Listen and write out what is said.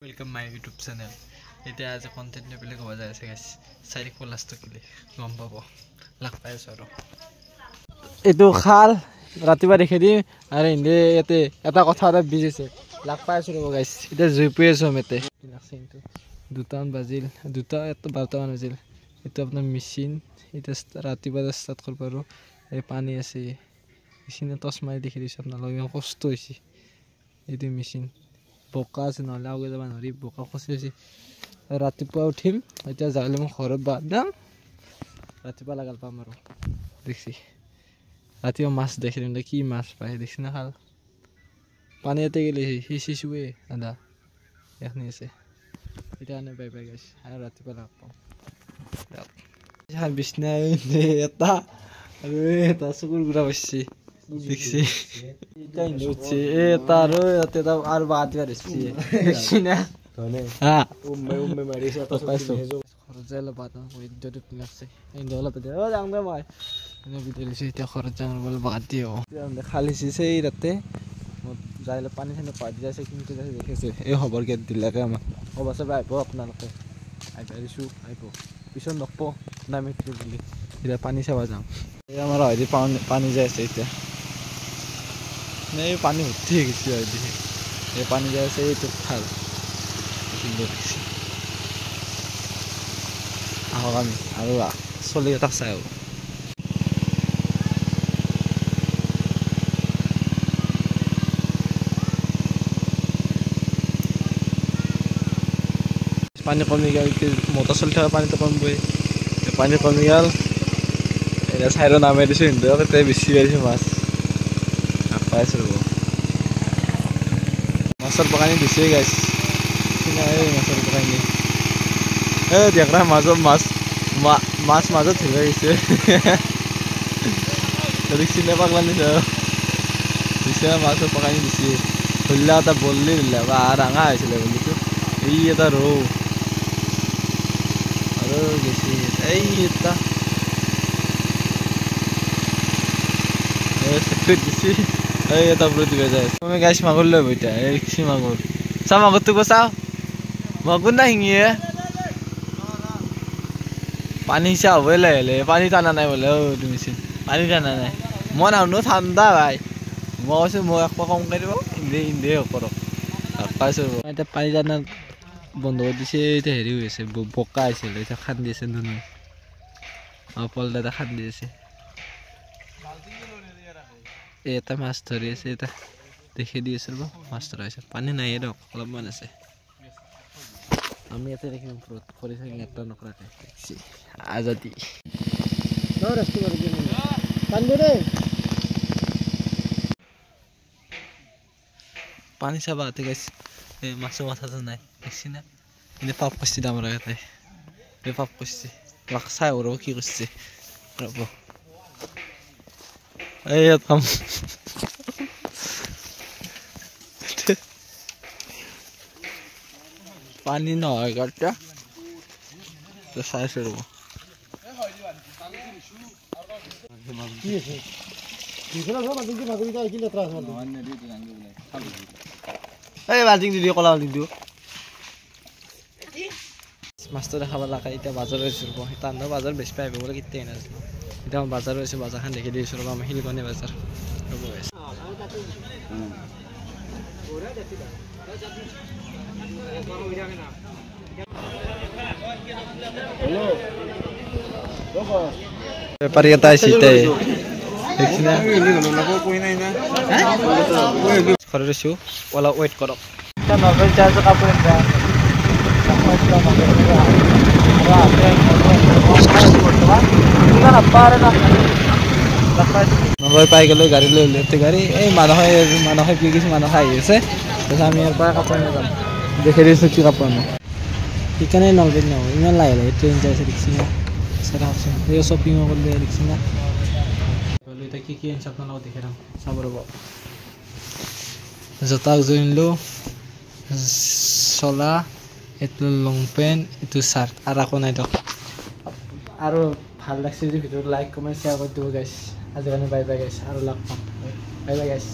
Welcome my YouTube channel. এতিয়া আজি content নেবেলে কবা যায় আছে গাইস চাৰি প্লাস কিলে গম পাব লাগ পাই সৰ এটো খাল ৰাতিবা দেখি দি আৰে ইন্দে এতে এটা কথা এটা বিজিছে লাগ পাই সৰ গাইস এটা জুই পই আছো মেতে লাগছে কিন্তু দুটান বাজিল দুটা এত 12টা মান বাজিল এটো আপোনাৰ মেচিন এটা ৰাতিবা স্টাৰ্ট কৰ পাৰো এই পানী আছে মেচিনে টস মাৰি দেখি দিছ আপোনালোকে কষ্ট হৈছে এটো মেচিন বোকা আছে নহলে আগে যাব নৰি বোকা খসিছে ৰাতিপুৱা উঠিম এতিয়া যালে মই ঘৰত বাদাম ৰাতিপুৱা লাগাল পাম আৰু দেখছি ৰাতিপুৱা মাছ দেখিম দে কি মাছ পাই দেখছি না খাল পানীতে গেলে হিচিছুৱে আদা এখনি আছে এটা আনে বাই বাই গাইস আৰু ৰাতিপুৱা লাগ পাম যাৰ বিছনা এটা আৰু এটা চকুৰ গুৰা বসছি দেখছি তাই নছে এ তারো এতে দাও আর বাদ দিছি দেখছি না ধনে হ্যাঁ উম্মে মারিছে তো পাইছো খরজালে বাদ কই যদি লাগছে এই দলা পে ও জাংবে মই এনে বিদেলিছে এটা খরজ জাংর বল বাদ দিও আমরা খালিছি সেই রাতে যাইলে পানি খানে পাই যাইছে কিন্তু দেখেছে এই খবর কে দিলাকে আমা অবশ্য ভাইবো আপনালকে আইবারিছু আইবো পিছন নকপো নামে দিলি এটা পানি চাবা যাম এই আমার হইদি পানি যাইছে এটা नहीं पानी होती है किसी और दी ये पानी जैसे ही तो खाल आओ कमी आरो चली तक चाय पानी कमी गल मोटर चल था पानी तो कम बई पानी कमी गल एना साइरो नामे दिसो हिंदो कते बेसी गाइছে মাছ পাইছো মাছৰ পকানি দিছে গাইস কিনা এই মাছৰ পকানি এ দেখৰা মাছৰ মাছ মাজত থৈ গৈছে দেখছি নে পাগলানি দিছে মাছৰ পকানি দিছে হল্লা এটা বললি বা ৰাঙা হৈছিল বলিটো এই এটা ৰৌ আৰু গেছি এই এটা সেট দিছি এই এটা ব্রুত গৈ যায় তুমি গাইস মাগুর লই বইতা এই কি মাগুর সা মাগুর তো বসাও মাগুর না হিঙিয়ে পানি চা হইলে পানি টানা নাই বলে ও তুমি পানি টানা নাই মন আনো ঠান্ডা ভাই মইছে মই এক কম কৰিব ইন্দে কৰক পাইছো এটা পানি টানা বন্ধ কৰি দিছে এটা হেৰি হৈছে বকা আছিল এটা খান দিছে নুন আপল দাদা খান দিছে এটা মাছ ধৰি আছে এটা দেখি দি আছে মাছ ধৰা আছে পানী নাই এৰ অলপমান আছে আমি এতে ৰাখিম ওপৰত কৰি থাকি এটা নকৰাকে দেখছি আজাদি ন ৰাস্তা কৰি দিম পানী দে পানী চাবা তে গাইস এই মাছৰ মাথাটো নাই দেখছি না এনে পাপ কৰিছে দাম ৰাখতে এই পাপ কৰিছে লাখ চাই ওৰ কি কৰিছে ৰব এই থাম পানি নহয় গাটা তো চাইছে ৰব কি আছে দিছলা সব বাজিং মাগুৰি তা কি লেতৰা আছে এই বাজিং দি কলা দিও মাছটো দেখাব লাগে এটা বাজাৰ হৈছে ৰব এটা বাজাৰ বেছি পাইব বলে কিতে না এটা বাজাৰ হৈছে বাজাৰখান দেখি দিছো ৰব আমি হিলগনে বাজাৰ ৰব গাইস हेलो देखो व्यापारी आता है सीते देखना कोई नहीं ना खरे छु वाला वेट करो ता नॉर्मल चार्ज का पड़ता नंबर पाई गलो गाड़ी ले लेते गाड़ी ए मानह কি কিছু মানহ আই আছে তো আমি এর পা কাপড় না যাম দেখে দিছো কি কাপড় না ঠিকানে নলবে না ইমান লাইলে ট্রেন যাইছে দেখছি না সারা আছে এই শপিং করলে দেখছি না বলে এটা কি কি আনছ আপনারা দেখেরাম সাবরব জতা জইনলো সলা এটো লং পেন্ট এটো শার্ট আর আকো নাই দক আৰু ভাল লাগছে যে ভিডিও লাইক কমেন্ট শেয়াৰ কৰি দিও গাইস আজি কানে বাই বাই গাইস আৰু লাভ পাম বাই বাই গাইস